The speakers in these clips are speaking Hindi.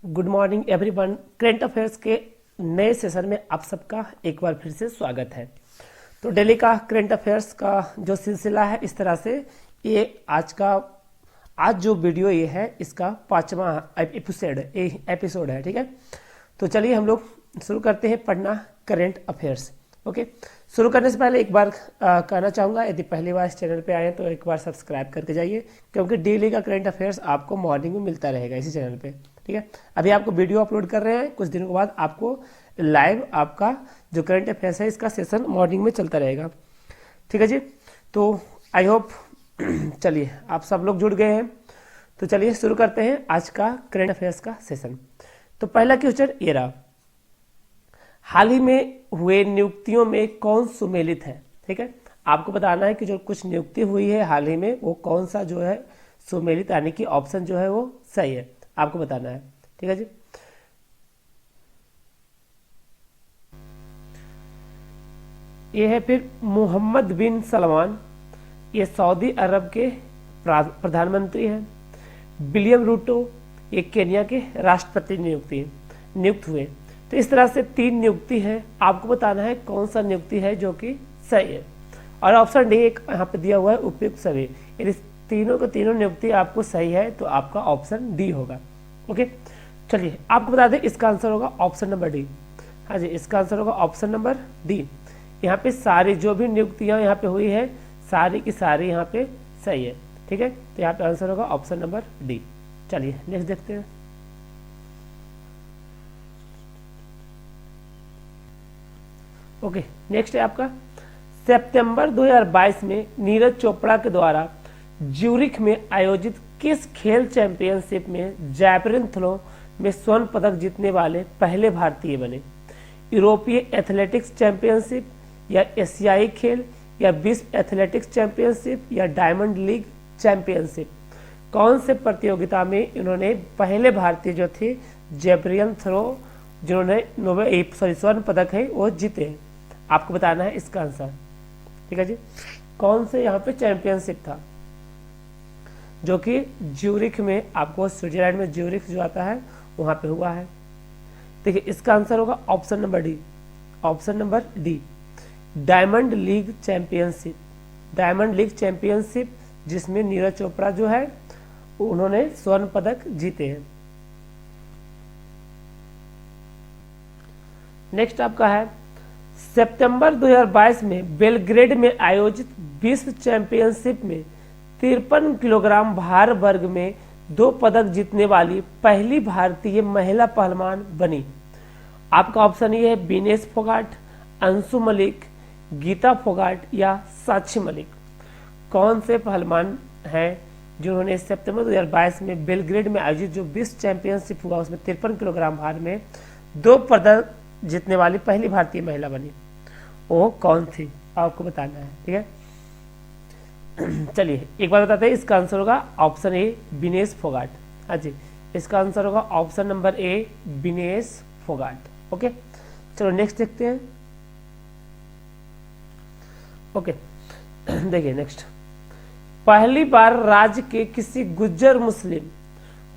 Good morning everyone. Current affairs के नए सेशन में आप सबका एक बार फिर से स्वागत है। तो डेली का करंट अफेयर्स का जो सिलसिला है, इस तरह से ये आज जो वीडियो ये है इसका 5वां एपिसोड है। ठीक है, तो चलिए हम लोग शुरू करते हैं पढ़ना करंट अफेयर्स। ओके, शुरू करने से पहले एक बार कहना चाहूँगा, यदि पहली बार इस चैनल पे आए तो एक बार सब्सक्राइब करके जाइए, क्योंकि डेली का करंट अफेयर्स आपको मॉर्निंग में मिलता रहेगा इसी चैनल पे। ठीक है, अभी आपको वीडियो अपलोड कर रहे हैं, कुछ दिनों के बाद आपको लाइव आपका जो करंट अफेयर्स है इसका सेशन मॉर्निंग में चलता रहेगा। ठीक है जी, तो आई होप चलिए आप सब लोग जुड़ गए हैं, तो चलिए शुरू करते हैं आज का करंट अफेयर्स का सेशन। तो पहला क्वेश्चन ये रहा, हाल ही में हुए नियुक्तियों में कौन सुमेलित है। ठीक है, आपको बताना है कि जो कुछ नियुक्ति हुई है हाल ही में वो कौन सा जो है सुमेलित, यानी कि ऑप्शन जो है वो सही है, आपको बताना है। ठीक है जी, ये है फिर मोहम्मद बिन सलमान, ये सऊदी अरब के प्रधानमंत्री हैं। विलियम रूटो, ये केन्या के राष्ट्रपति नियुक्त हुए। तो इस तरह से 3 नियुक्ति है, आपको बताना है कौन सा नियुक्ति है जो कि सही है। और ऑप्शन डी एक यहाँ पे दिया हुआ है, उपयुक्त सभी। यदि तीनों के तीनों नियुक्ति आपको सही है तो आपका ऑप्शन डी होगा। ओके, चलिए आपको बता दें इसका आंसर होगा ऑप्शन नंबर डी। हाँ जी, इसका आंसर होगा ऑप्शन नंबर डी। यहाँ पे सारी जो भी नियुक्तियां यहाँ पे हुई है सारी की सारी यहाँ पे सही है। ठीक है, तो यहाँ पे आंसर होगा ऑप्शन नंबर डी। चलिए नेक्स्ट देखते हैं। ओके, नेक्स्ट है आपका, सितंबर 2022 में नीरज चोपड़ा के द्वारा ज्यूरिख में आयोजित किस खेल चैंपियनशिप में जैवलिन थ्रो में स्वर्ण पदक जीतने वाले पहले भारतीय बने। यूरोपीय एथलेटिक्स चैंपियनशिप, या एशियाई खेल, या विश्व एथलेटिक्स चैंपियनशिप, या डायमंड लीग चैंपियनशिप। कौन से प्रतियोगिता में इन्होंने पहले भारतीय जो थे जैवलिन थ्रो जिन्होंने स्वर्ण पदक है वो जीते हैं, आपको बताना है इसका आंसर। ठीक है जी, कौन से यहाँ पे चैंपियनशिप था जो कि ज्यूरिख में, आपको स्विट्जरलैंड में ज्यूरिख जो आता है वहां पे हुआ है। देखिए इसका आंसर होगा option number D. Option number D, diamond league championship. Diamond league championship जिसमें नीरज चोपड़ा जो है उन्होंने स्वर्ण पदक जीते हैं। नेक्स्ट आपका है, सितंबर 2022 में बेलग्रेड में आयोजित विश्व चैंपियनशिप में 53 किलोग्राम भार वर्ग में 2 पदक जीतने वाली पहली भारतीय महिला पहलवान बनी। आपका ऑप्शन ये है, विनेश फोगाट, अंशु मलिक, गीता फोगाट, या साक्षी मलिक। कौन से पहलवान हैं जिन्होंने सितंबर 2022 में बेलग्रेड में आयोजित जो विश्व चैंपियनशिप हुआ उसमें 53 किलोग्राम भार में 2 पदक जीतने वाली पहली भारतीय महिला बनी, वो कौन थी आपको बताना है। ठीक है, चलिए एक बार बताते हैं, इसका आंसर होगा ऑप्शन ए, विनेश फोगाट। हाँ जी, इसका आंसर होगा option number A, Vinesh Phogat. Okay, चलो नेक्स्ट देखते हैं। ओके देखिए नेक्स्ट, पहली बार राज्य के किसी गुज्जर मुस्लिम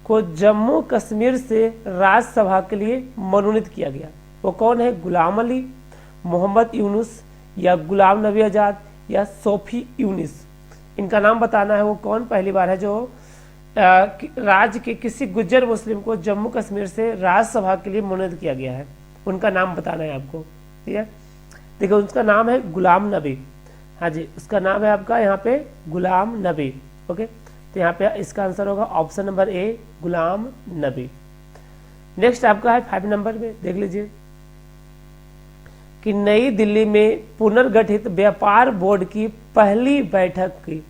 को जम्मू कश्मीर से राज्यसभा के लिए मनोनीत किया गया, वो कौन है। गुलाम अली, मोहम्मद यूनुस, या गुलाम नबी आजाद, या सोफी यूनिस। इनका नाम बताना है, वो कौन पहली बार है जो राज्य के किसी गुज्जर मुस्लिम को जम्मू कश्मीर से राज्यसभा के लिए मनोनीत किया गया है, उनका नाम बताना है आपको। ठीक है, देखिए उसका नाम है गुलाम नबी। हाँ जी, उसका नाम है आपका यहाँ पे गुलाम नबी। ओके, तो यहाँ पे इसका आंसर होगा option number A, Ghulam Nabi. Next आपका है 5 नंबर में, देख लीजिए कि नई दिल्ली में पुनर्गठित व्यापार बोर्ड की पहली बैठक की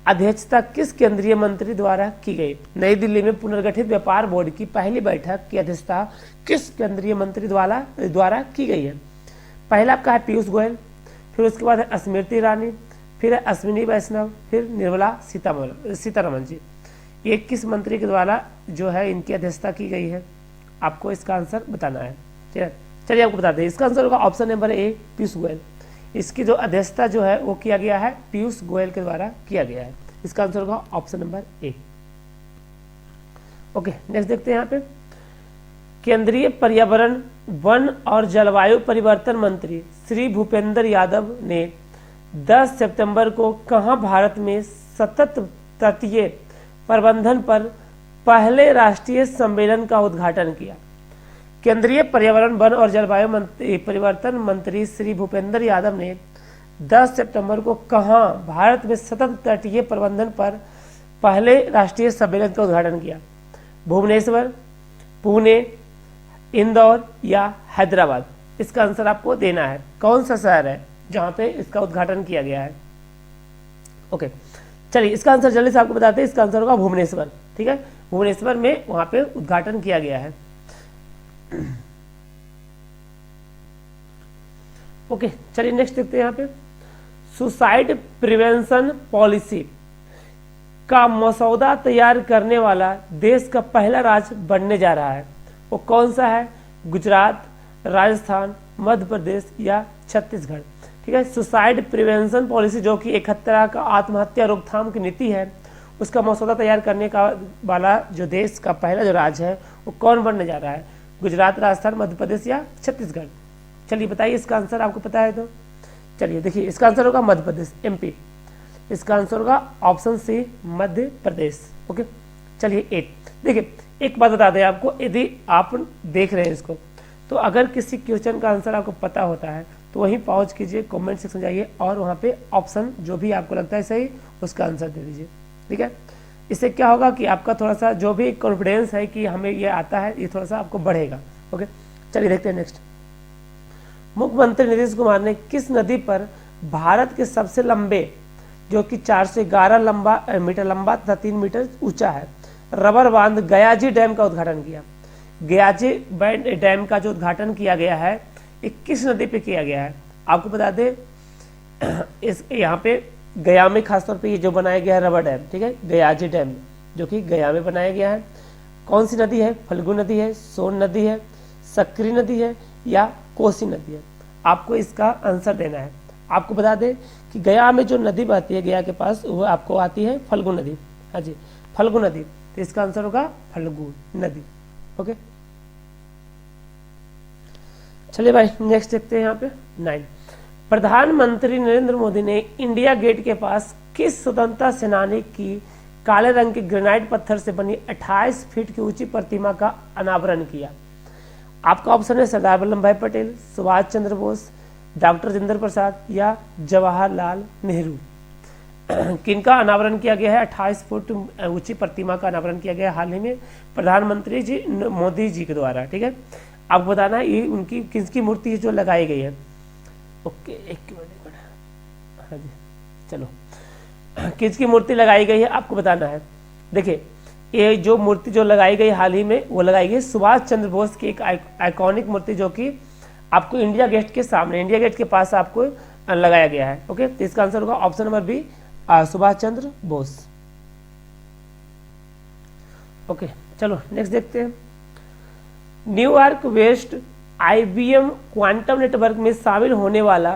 अध्यक्षता किस केंद्रीय मंत्री द्वारा की गई। नई दिल्ली में पुनर्गठित व्यापार बोर्ड की पहली बैठक की अध्यक्षता किस केंद्रीय मंत्री द्वारा की गई है। पहला आपका है पीयूष गोयल, फिर उसके बाद है स्मृति ईरानी, फिर है अश्विनी वैष्णव, फिर निर्मला सीतारमन जी। ये किस मंत्री के द्वारा जो है इनकी अध्यक्षता की गई है, आपको इसका आंसर बताना है। ठीक है, चलिए आपको बताते हैं, इसका आंसर होगा option number A, Piyush Goyal. इसकी जो अध्यक्षता जो है वो किया गया है पीयूष गोयल के द्वारा किया गया है। इसका आंसर होगा option number A. Okay, next देखते हैं यहाँ पे, केंद्रीय पर्यावरण, वन और जलवायु परिवर्तन मंत्री श्री भूपेंद्र यादव ने 10 सितंबर को कहां भारत में सतत तटीय प्रबंधन पर पहले राष्ट्रीय सम्मेलन का उद्घाटन किया? केंद्रीय पर्यावरण, वन और जलवायु परिवर्तन मंत्री श्री भूपेंद्र यादव ने 10 सितंबर को कहां भारत में सतत तटीय प्रबंधन पर पहले राष्ट्रीय सम्मेलन का उद्घाटन किया? भुवनेश्वर, पुणे, इंदौर या हैदराबाद? इसका आंसर आपको देना है। कौन सा शहर है जहां पे इसका उद्घाटन किया गया है? ओके, चलिए इसका आंसर जल्दी से आपको बताते हैं। इसका आंसर होगा भुवनेश्वर। ठीक है, भुवनेश्वर में वहां पे उद्घाटन किया गया है। ओके, चलिए नेक्स्ट देखते हैं। यहाँ पे सुसाइड प्रिवेंशन पॉलिसी का मसौदा तैयार करने वाला देश का पहला राज्य बनने जा रहा है। वो कौन सा है? गुजरात, राजस्थान, मध्य प्रदेश या छत्तीसगढ़? ठीक है, सुसाइड प्रिवेंशन पॉलिसी जो कि एक तरह का आत्महत्या रोकथाम की नीति है, उसका मसौदा तैयार करने का वाला जो देश का पहला जो राज्य है वो कौन बनने जा रहा है? गुजरात, राजस्थान, मध्य प्रदेश या छत्तीसगढ़? चलिए बताइए, इसका आंसर आपको पता है तो चलिए देखिए, इसका आंसर होगा मध्य प्रदेश, एमपी। इसका आंसर होगा option C, Madhya Pradesh. Okay, चलिए 8। देखिए एक बात बता दें आपको, यदि आप देख रहे हैं इसको, तो अगर किसी क्वेश्चन का आंसर आपको पता होता है तो वहीं पॉज कीजिए, कमेंट सेक्शन जाइए और वहाँ पे ऑप्शन जो भी आपको लगता है सही उसका आंसर दे दीजिए। ठीक है, इससे क्या होगा कि आपका थोड़ा सा जो भी कॉन्फिडेंस है कि हमें ये आता है, ये थोड़ा सा आपको बढ़ेगा। ओके, चलिए देखते हैं नेक्स्ट। मुख्यमंत्री नीतीश कुमार ने किस नदी पर भारत के सबसे लंबे, जो कि 411 मीटर लंबा तथा 3 मीटर ऊंचा है, रबर बांध गयाजी डैम का उद्घाटन किया? गयाजी डैम का जो उद्घाटन किया गया है ये किस नदी पे किया गया है? आपको बता दें, इस यहाँ पे गया में खासतौर पे ये जो बनाया गया है रबर डैम, ठीक है, गयाजी डैम जो कि गया में बनाया गया है। कौन सी नदी है? फल्गु नदी है, सोन नदी है, सकरी नदी है या कोसी नदी है? आपको इसका आंसर देना है। आपको बता दें कि गया में जो नदी बहती है गया के पास, वो आपको आती है फल्गु नदी। हाँ जी, फल्गु नदी, तो इसका आंसर होगा फल्गु नदी। ओके, चलिए भाई नेक्स्ट देखते हैं। यहाँ पे 9, प्रधानमंत्री नरेंद्र मोदी ने इंडिया गेट के पास किस स्वतंत्रता सेनानी की काले रंग के ग्रेनाइट पत्थर से बनी 28 फीट की ऊंची प्रतिमा का अनावरण किया? आपका ऑप्शन है सरदार वल्लभ भाई पटेल, सुभाष चंद्र बोस, डॉक्टर राजेंद्र प्रसाद या जवाहरलाल नेहरू? किनका अनावरण किया गया है? 28 फुट ऊंची प्रतिमा का अनावरण किया गया हाल ही में प्रधानमंत्री जी मोदी जी के द्वारा। ठीक है, आपको बताना है ये उनकी किसकी मूर्ति है जो लगाई गई है। ओके, एक मिनट। हाँ जी, चलो, किसकी मूर्ति लगाई गई है आपको बताना है। देखिए ये जो मूर्ति जो लगाई गई हाल ही में, वो लगाई गई सुभाष चंद्र बोस की एक आइकॉनिक मूर्ति जो कि आपको इंडिया गेट के सामने, इंडिया गेट के पास आपको लगाया गया है। ओके, तो इसका आंसर होगा option number B, Subhash Chandra Bose. Okay, चलो नेक्स्ट देखते हैं। New York west IBM quantum network में शामिल होने वाला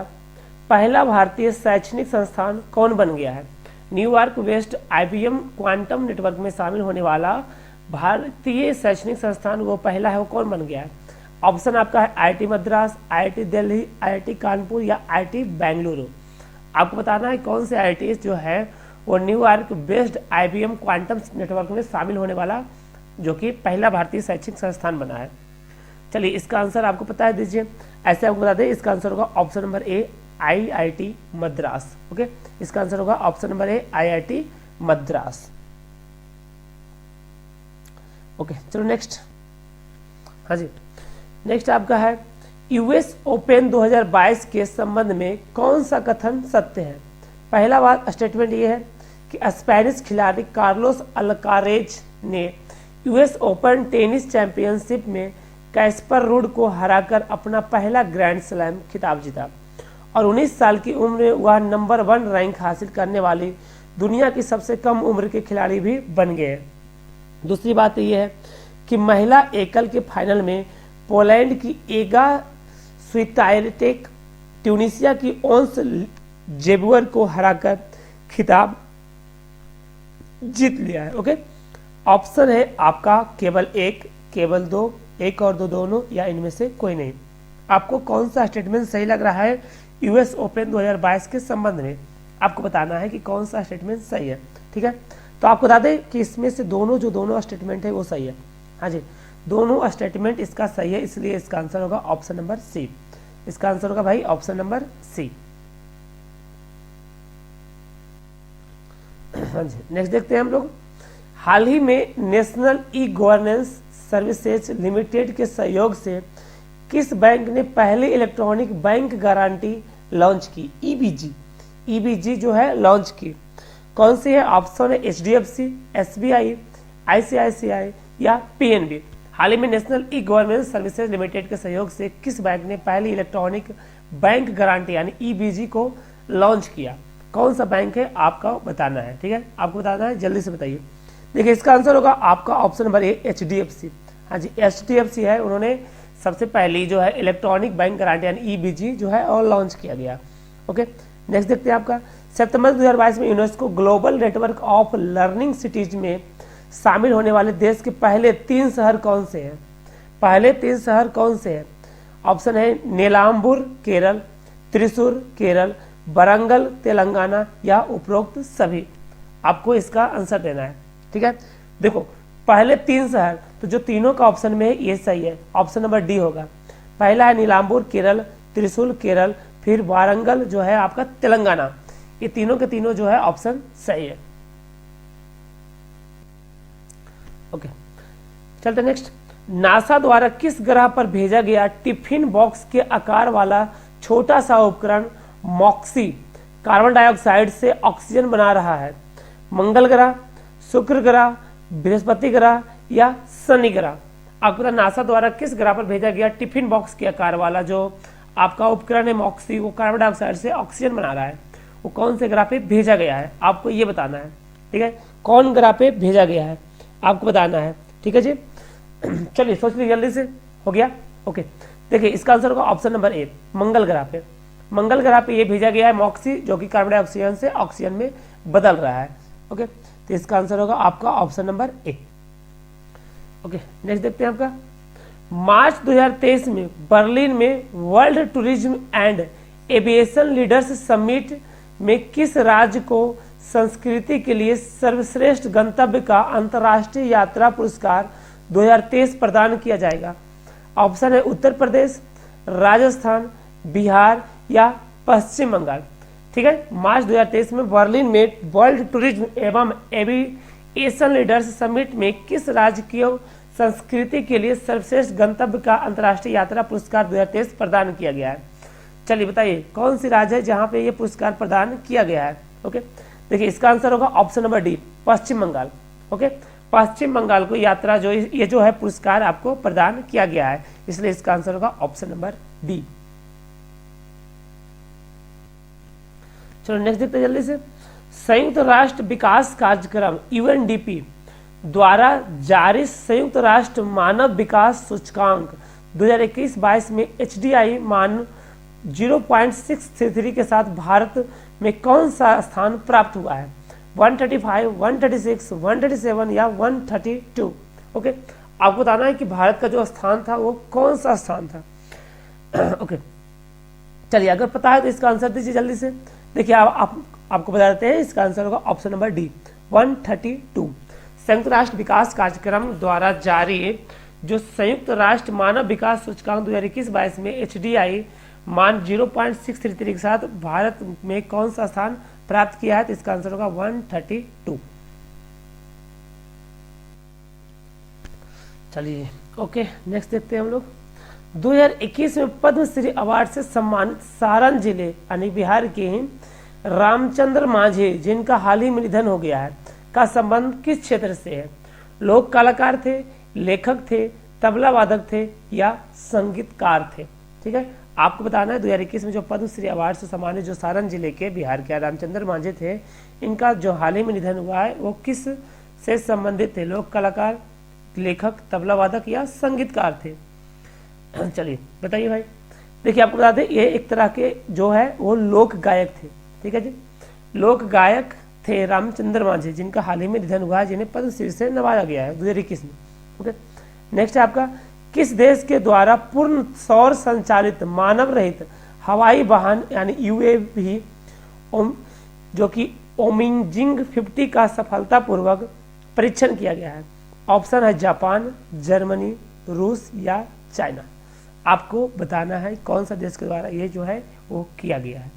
पहला भारतीय शैक्षणिक संस्थान कौन बन गया है? New York west IBM quantum network में शामिल होने वाला भारतीय शैक्षणिक संस्थान वो पहला है, वो कौन बन गया है? ऑप्शन आपका है IIT Madras, IIT Delhi, IIT Kanpur या IIT बेंगलुरु? आपको बताना है कौन से IIT जो है वो New York based IBM quantum network में शामिल होने वाला जो कि पहला भारतीय शैक्षणिक संस्थान बना है। चलिए इसका आंसर आपको पता है, दीजिए। ऐसे आपको बता दें, इसका आंसर होगा option number A, IIT Madras. Okay, इसका आंसर होगा option number A, IIT Madras. Okay, चलो नेक्स्ट। हाँ जी, नेक्स्ट आपका है US ओपन 2022 के संबंध में कौन सा कथन सत्य है? पहला बात स्टेटमेंट ये है कि स्पेनिश खिलाड़ी कार्लोस अल्कारेज ने US ओपन टेनिस चैंपियनशिप में कैस्पर रूड को हराकर अपना पहला ग्रैंड स्लैम खिताब जीता और 19 साल की उम्र में वह नंबर 1 रैंक हासिल करने वाली दुनिया की सबसे कम उम्र के खिलाड़ी भी बन गए। दूसरी बात यह है कि महिला एकल के फाइनल में पोलैंड की एगा स्वितायरटेक ट्यूनिसिया की ओंस जेबुअर को हराकर खिताब जीत लिया है। ओके, ऑप्शन है आपका केवल 1, केवल 2, एक और दो दोनों या इनमें से कोई नहीं। आपको कौन सा स्टेटमेंट सही लग रहा है यूएस ओपन 2022 के संबंध में, आपको बताना है कि कौन सा स्टेटमेंट सही है। ठीक है, तो आपको बता दें कि इसमें से दोनों स्टेटमेंट है वो सही है। हाँ जी, दोनों स्टेटमेंट इसका सही है, इसलिए इसका आंसर होगा ऑप्शन नंबर सी। इसका आंसर होगा भाई ऑप्शन नंबर सी। हाँ जी, नेक्स्ट देखते हैं हम लोग। हाल ही में national e governance services limited के सहयोग से किस बैंक ने पहली इलेक्ट्रॉनिक बैंक गारंटी लॉन्च की? ईबीजी जो है लॉन्च की। कौन सी है? ऑप्शन है एचडीएफसी, एसबीआई, आईसीआईसीआई या पीएनबी। हाल ही में national e governance services limited के सहयोग से किस बैंक ने पहली इलेक्ट्रॉनिक बैंक गारंटी यानी ईबीजी को लॉन्च किया? कौन सा बैंक है आपका बताना है। ठीक है, आपको बताना है, जल्दी से बताइए। देखिए इसका आंसर होगा आपका ऑप्शन नंबर ए, एचडीएफसी। हाँ जी, एचडीएफसी है, उन्होंने सबसे पहली जो है इलेक्ट्रॉनिक बैंक गारंटी यानी ईबीजी जो है और लॉन्च किया गया। ओके, नेक्स्ट देखते हैं आपका। सितंबर 2022 में UNESCO global network of learning cities में शामिल होने वाले देश के पहले 3 शहर कौन से हैं? पहले 3 शहर कौन से हैं? ऑप्शन है नीलाम्बुर केरल, त्रिशूर केरल, वरंगल तेलंगाना या उपरोक्त सभी। आपको इसका आंसर देना है। ठीक है, देखो पहले 3 शहर, तो जो तीनों का ऑप्शन में है ये सही है, ऑप्शन नंबर डी होगा। पहला है नीलाम्बुर केरल, त्रिशूल केरल, फिर वारंगल जो है आपका तेलंगाना। ये तीनों के तीनों जो है ऑप्शन सही है। ओके, चलते नेक्स्ट। नासा द्वारा किस ग्रह पर भेजा गया टिफिन बॉक्स के आकार वाला छोटा सा उपकरण मॉक्सी कार्बन डाइऑक्साइड से ऑक्सीजन बना रहा है? मंगल ग्रह, शुक्र ग्रह, बृहस्पति ग्रह या शनि ग्रह? आपको पता नासा द्वारा किस ग्रह पर भेजा गया टिफिन बॉक्स के आकार वाला जो आपका उपकरण है मॉक्सी, वो कार्बन डाइऑक्साइड से ऑक्सीजन बना रहा है, वो कौन से ग्रह पे भेजा गया है? आपको ये बताना है। ठीक है, कौन ग्रह पे भेजा गया है आपको बताना है। ठीक है जी, चलिए सोच लीजिए जल्दी से। हो गया? ओके, देखिए इसका आंसर होगा ऑप्शन नंबर ए, मंगल ग्रह पे। मंगल ग्रह पे ये भेजा गया है मॉक्सी, जो कि कार्बन डाइऑक्साइड से ऑक्सीजन में बदल रहा है। ओके, तो इसका आंसर होगा आपका option number A. Okay, next देखते हैं आपका। मार्च 2023 में बर्लिन में world tourism and aviation leaders summit में किस राज्य को संस्कृति के लिए सर्वश्रेष्ठ गंतव्य का अंतर्राष्ट्रीय यात्रा पुरस्कार 2023 प्रदान किया जाएगा? ऑप्शन है उत्तर प्रदेश, राजस्थान, बिहार या पश्चिम बंगाल। ठीक है, मार्च 2023 में बर्लिन में वर्ल्ड टूरिज्म एवं एविएशन लीडर्स समिट में किस राज्य की संस्कृति के लिए सर्वश्रेष्ठ गंतव्य का अंतर्राष्ट्रीय यात्रा पुरस्कार 2023 प्रदान किया गया है? चलिए बताइए कौन सी राज्य है जहां पे ये पुरस्कार प्रदान किया गया है? ओके, देखिए इसका आंसर होगा ऑप्शन नंबर डी, पश्चिम बंगाल। ओके, पश्चिम बंगाल को यात्रा जो ये जो है पुरस्कार आपको प्रदान किया गया है, इसलिए इसका आंसर होगा ऑप्शन नंबर डी। चलो नेक्स्ट देखते हैं जल्दी से। संयुक्त राष्ट्र विकास कार्यक्रम यूएनडीपी द्वारा जारी संयुक्त राष्ट्र मानव विकास सूचकांक 2021-22 में एचडीआई मान 0.633 के साथ भारत में कौन सा स्थान प्राप्त हुआ है? 135, 136, 137 या 132? ओके, आपको बताना है कि भारत का जो स्थान था वो कौन सा स्थान था। ओके, चलिए अगर पता है तो इसका आंसर दीजिए जल्दी से। देखिए आपको बता देते हैं, इसका आंसर होगा ऑप्शन नंबर डी, 132। संयुक्त राष्ट्र विकास कार्यक्रम द्वारा जारी जो संयुक्त राष्ट्र मानव विकास सूचकांक 2021-22 में एचडीआई मान 0.633 के साथ भारत में कौन सा स्थान प्राप्त किया है? तो इसका आंसर होगा 132। चलिए ओके, नेक्स्ट देखते हैं हम लोग। 2021 में पद्मश्री अवार्ड से सम्मानित सारण जिले यानी बिहार के ही रामचंद्र मांझी, जिनका हाल ही में निधन हो गया है, का संबंध किस क्षेत्र से है? लोक कलाकार थे, लेखक थे, तबला वादक थे या संगीतकार थे? ठीक है, आपको बताना है 2021 में जो पद्मश्री अवार्ड से सम्मानित जो सारण जिले के बिहार के रामचंद्र मांझी थे, इनका जो हाल ही में निधन हुआ है वो किस से संबंधित थे? लोक कलाकार, लेखक, तबला वादक या संगीतकार थे? चलिए बताइए भाई। देखिए आपको बता दें, ये एक तरह के जो है वो लोक गायक थे। ठीक है जी, लोक गायक थे रामचंद्र मांझी, जिनका हाल ही में निधन हुआ है, जिन्हें पद्मश्री से नवाजा गया है 2021 में। ओके, नेक्स्ट है आपका, किस देश के द्वारा पूर्ण सौर संचालित मानव रहित हवाई वाहन यानी यूएवी जो कि ओमिंजिंग 50 का सफलतापूर्वक परीक्षण किया गया है? ऑप्शन है जापान, जर्मनी, रूस या चाइना। आपको बताना है कौन सा देश के द्वारा ये जो है वो किया गया है।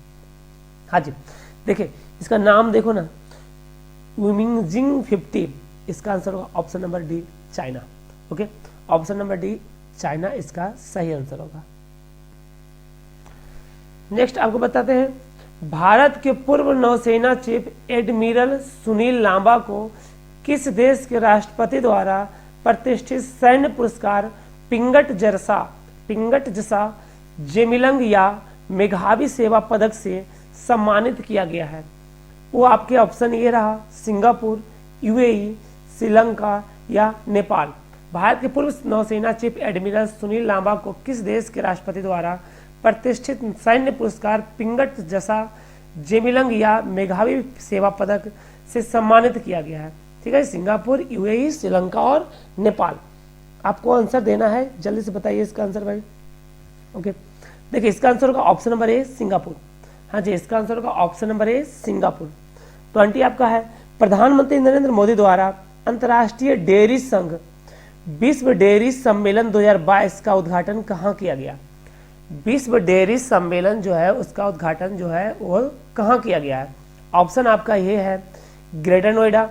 हाँ जी, देखिए इसका नाम देखो ना, ओमिंजिंग 50, इसका आंसर होगा option number D, China. Okay, option number D, China इसका सही आंसर होगा। नेक्स्ट आपको बताते हैं, भारत के पूर्व नौसेना चीफ एडमिरल सुनील लांबा को किस देश के राष्ट्रपति द्वारा प्रतिष्ठित सैन्य पुरस्कार पिंगट जसा जेमिलंग या मेघावी सेवा पदक से सम्मानित किया गया है? वो आपके ऑप्शन ये रहा, सिंगापुर, यूएई, श्रीलंका या नेपाल। भारत के पूर्व नौसेना चीफ एडमिरल सुनील लांबा को किस देश के राष्ट्रपति द्वारा प्रतिष्ठित सैन्य पुरस्कार पिंगट जसा जेमिलंग या मेघावी सेवा पदक से सम्मानित किया गया है? ठीक है, सिंगापुर, यूएई, श्रीलंका और नेपाल। आपको आंसर देना है, जल्दी से बताइए इसका आंसर भाई। ओके, देखिए इसका आंसर होगा ऑप्शन नंबर ए, सिंगापुर। हाँ जी, इसका आंसर होगा ऑप्शन नंबर ए, सिंगापुर। 20 आपका है, प्रधानमंत्री नरेंद्र मोदी द्वारा अंतर्राष्ट्रीय डेयरी संघ विश्व डेयरी सम्मेलन 2022 का उद्घाटन कहाँ किया गया? विश्व डेयरी सम्मेलन जो है उसका उद्घाटन जो है वो कहाँ किया गया है? ऑप्शन आपका ये है, ग्रेटर नोएडा,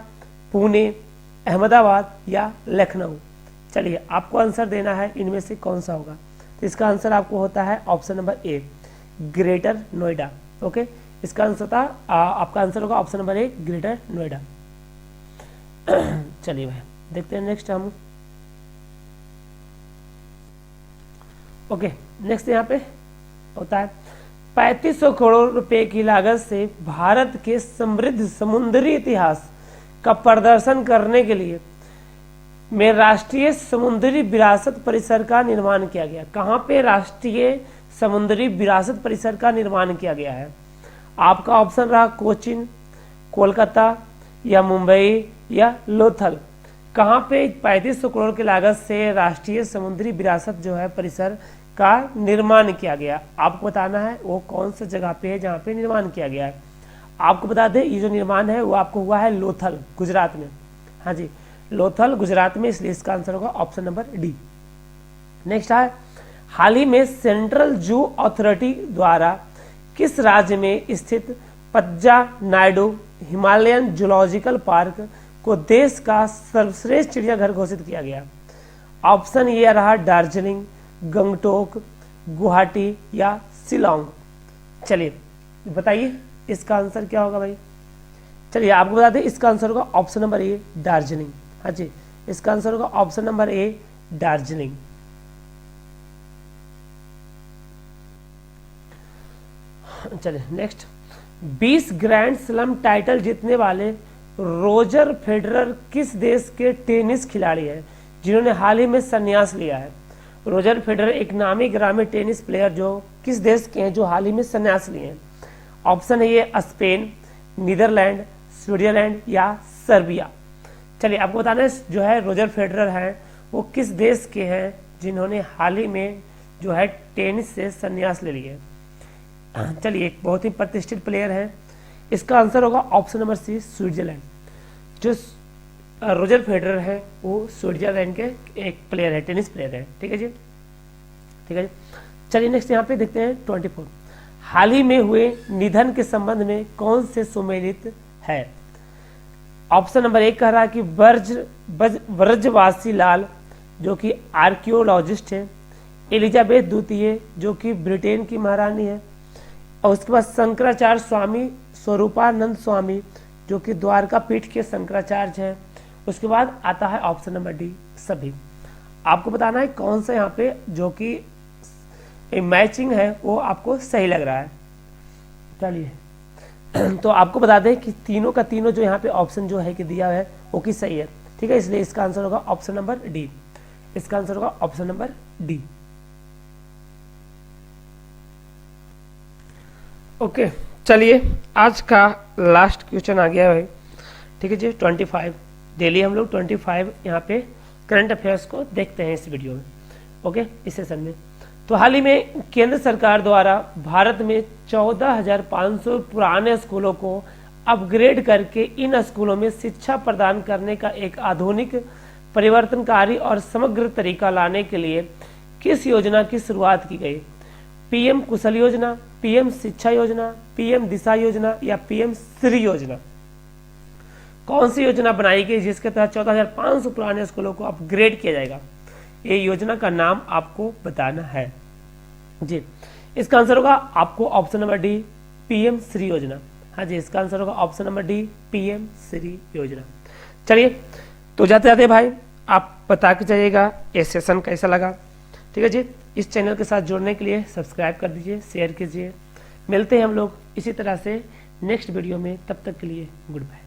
पुणे, अहमदाबाद या लखनऊ। चलिए आपको आंसर देना है, इनमें से कौन सा होगा? तो इसका आंसर आपको होता है option number A, greater Noida. Okay, इसका आंसर था आपका आंसर होगा option number A, greater Noida. चलिए भाई देखते हैं नेक्स्ट हम। ओके, नेक्स्ट यहाँ पे होता है, 3500 करोड़ रुपए की लागत से भारत के समृद्ध समुद्री इतिहास का प्रदर्शन करने के लिए में राष्ट्रीय समुद्री विरासत परिसर का निर्माण किया गया। कहाँ पे राष्ट्रीय समुद्री विरासत परिसर का निर्माण किया गया है? आपका ऑप्शन रहा कोचीन, कोलकाता या मुंबई या लोथल। कहाँ पे 3500 करोड़ की लागत से राष्ट्रीय समुद्री विरासत जो है परिसर का निर्माण किया गया? आपको बताना है वो कौन सा जगह पे है जहाँ पे निर्माण किया गया है। आपको बता दें ये जो निर्माण है वो आपको हुआ है लोथल, गुजरात में। हाँ जी, लोथल गुजरात में, इसलिए इसका आंसर होगा ऑप्शन नंबर डी। नेक्स्ट है, हाल ही में सेंट्रल जू अथॉरिटी द्वारा किस राज्य में स्थित पज्जा नायडू हिमालयन जूलॉजिकल पार्क को देश का सर्वश्रेष्ठ चिड़ियाघर घोषित किया गया? ऑप्शन ये रहा, दार्जिलिंग, गंगटोक, गुवाहाटी या शिलोंग। चलिए बताइए इसका आंसर क्या होगा भाई। चलिए आपको बता दें इसका आंसर होगा ऑप्शन नंबर ए, दार्जिलिंग। हाँ जी, इसका आंसर होगा ऑप्शन नंबर ए, दार्जिलिंग। चलिए नेक्स्ट, 20 ग्रैंड स्लैम टाइटल जीतने वाले रोजर फेडरर किस देश के टेनिस खिलाड़ी हैं जिन्होंने हाल ही में संन्यास लिया है? रोजर फेडरर एक नामी ग्रामीण टेनिस प्लेयर जो किस देश के हैं जो हाल ही में संन्यास लिए हैं? ऑप्शन है ये, स्पेन, नीदरलैंड, स्विट्जरलैंड या सर्बिया। चलिए आपको बताना है जो है रोजर फेडरर हैं वो किस देश के हैं जिन्होंने हाल ही में जो है टेनिस से संन्यास ले लिए। चलिए एक बहुत ही प्रतिष्ठित प्लेयर है, इसका आंसर होगा ऑप्शन नंबर सी, स्विट्जरलैंड। जो रोजर फेडरर है वो स्विट्जरलैंड के एक प्लेयर है, टेनिस प्लेयर है। ठीक है जी, ठीक है जी। चलिए नेक्स्ट यहाँ पे देखते हैं 24, हाल ही में हुए निधन के संबंध में कौन से सुमेलित है? ऑप्शन नंबर एक कह रहा है कि ब्रजवासी लाल जो कि आर्कियोलॉजिस्ट है, एलिजाबेथ द्वितीय जो कि ब्रिटेन की महारानी है, और उसके बाद शंकराचार्य स्वामी स्वरूपानंद स्वामी जो कि द्वारका पीठ के शंकराचार्य हैं। उसके बाद आता है ऑप्शन नंबर डी, सभी। आपको बताना है कौन सा यहाँ पे जो कि मैचिंग है वो आपको सही लग रहा है। चलिए तो आपको बता दें कि तीनों का तीनों जो यहाँ पे ऑप्शन जो है कि दिया है वो कि सही है। ठीक है, इसलिए इसका आंसर होगा ऑप्शन नंबर डी। इसका आंसर होगा ऑप्शन नंबर डी। ओके, चलिए आज का लास्ट क्वेश्चन आ गया है। ठीक है जी, 25 डेली हम लोग 25 यहाँ पे करंट अफेयर्स को देखते हैं इस वीडियो में। ओके, इस सेशन में। तो हाल ही में केंद्र सरकार द्वारा भारत में 14,500 पुराने स्कूलों को अपग्रेड करके इन स्कूलों में शिक्षा प्रदान करने का एक आधुनिक, परिवर्तनकारी और समग्र तरीका लाने के लिए किस योजना की शुरुआत की गई? पीएम कुशल योजना, पीएम शिक्षा योजना, पीएम दिशा योजना या पीएम श्री योजना? कौन सी योजना बनाई गई जिसके तहत 14,500 पुराने स्कूलों को अपग्रेड किया जाएगा? ये योजना का नाम आपको बताना है जी। इसका आंसर होगा आपको option number D, PM Shri योजना। हाँ जी, इसका आंसर होगा option number D, PM Shri योजना। चलिए, तो जाते जाते भाई आप बता के जाइएगा ये सेशन कैसा लगा। ठीक है जी, इस चैनल के साथ जुड़ने के लिए सब्सक्राइब कर दीजिए, शेयर कीजिए। मिलते हैं हम लोग इसी तरह से नेक्स्ट वीडियो में, तब तक के लिए गुड बाय।